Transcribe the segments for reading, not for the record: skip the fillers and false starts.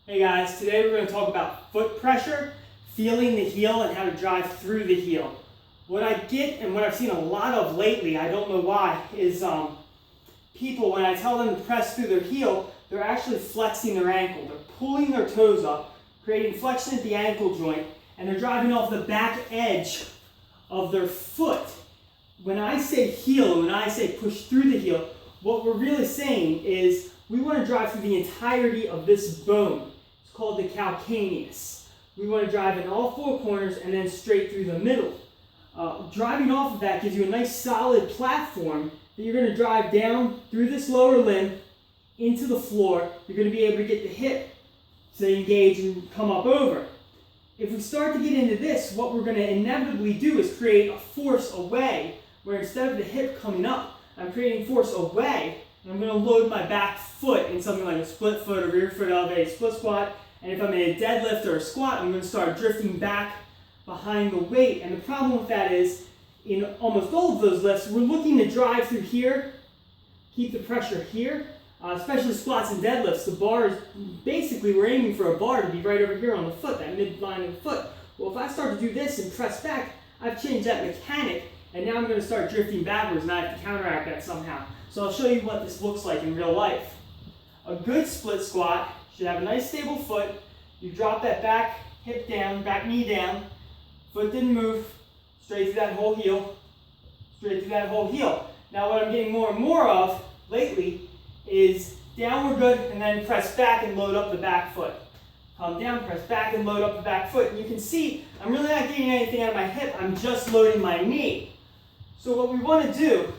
Hey guys, today we're going to talk about foot pressure, feeling the heel, and how to drive through the heel. What I get and what I've seen a lot of lately, I don't know why, is people, when I tell them to press through their heel, they're actually flexing their ankle. They're pulling their toes up, creating flexion at the ankle joint, and they're driving off the back edge of their foot. When I say heel, when I say push through the heel, what we're really saying is we want to drive through the entirety of this bone. It's called the calcaneus. We want to drive in all four corners and then straight through the middle. Driving off of that gives you a nice solid platform that you're going to drive down through this lower limb into the floor. You're going to be able to get the hip to engage and come up over. If we start to get into this, what we're going to inevitably do is create a force away, where instead of the hip coming up, I'm creating force away, and I'm going to load my back foot in something like a split foot or rear foot elevated split squat. And if I'm in a deadlift or a squat, I'm going to start drifting back behind the weight. And the problem with that is, in almost all of those lifts, we're looking to drive through here, keep the pressure here, especially squats and deadlifts. The bar is basically, we're aiming for a bar to be right over here on the foot, that midline of the foot. Well, if I start to do this and press back, I've changed that mechanic, and now I'm going to start drifting backwards, and I have to counteract that somehow. So I'll show you what this looks like in real life. A good split squat should have a nice stable foot. You drop that back hip down, back knee down, foot didn't move, straight through that whole heel, straight through that whole heel. Now what I'm getting more and more of lately is downward good, and then press back and load up the back foot. Come down, press back and load up the back foot. And you can see I'm really not getting anything out of my hip, I'm just loading my knee. So what we want to do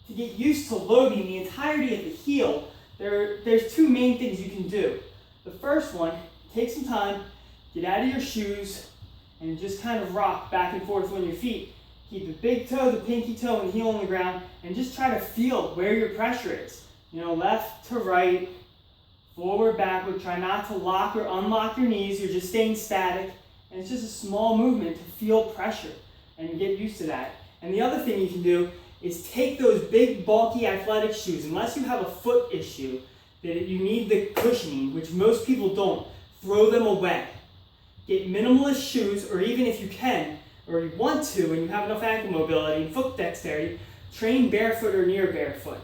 to get used to loading the entirety of the heel, there's two main things you can do. The first one, take some time, get out of your shoes, and just kind of rock back and forth on your feet. Keep the big toe, the pinky toe, and heel on the ground, and just try to feel where your pressure is. You know, left to right, forward, backward. Try not to lock or unlock your knees. You're just staying static. And it's just a small movement to feel pressure and get used to that. And the other thing you can do is take those big, bulky athletic shoes. Unless you have a foot issue that you need the cushioning, which most people don't, throw them away. Get minimalist shoes, or even if you can, or you want to, and you have enough ankle mobility and foot dexterity, train barefoot or near barefoot.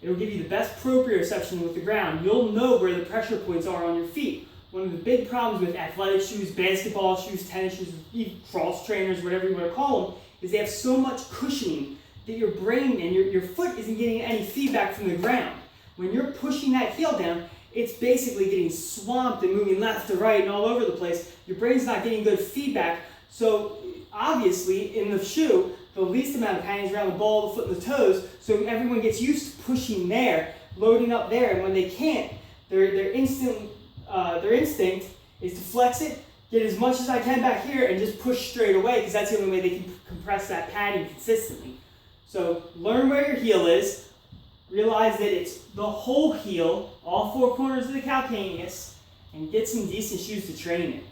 It'll give you the best proprioception with the ground. You'll know where the pressure points are on your feet. One of the big problems with athletic shoes, basketball shoes, tennis shoes, even cross trainers, whatever you want to call them, is they have so much cushioning that your brain and your foot isn't getting any feedback from the ground. When you're pushing that heel down, it's basically getting swamped and moving left to right and all over the place. Your brain's not getting good feedback. So obviously in the shoe, the least amount of padding is around the ball, the foot, and the toes, so everyone gets used to pushing there, loading up there, and when they can't, their instinct is to flex it, get as much as I can back here, and just push straight away, because that's the only way they can compress that padding consistently. So learn where your heel is, realize that it's the whole heel, all four corners of the calcaneus, and get some decent shoes to train in.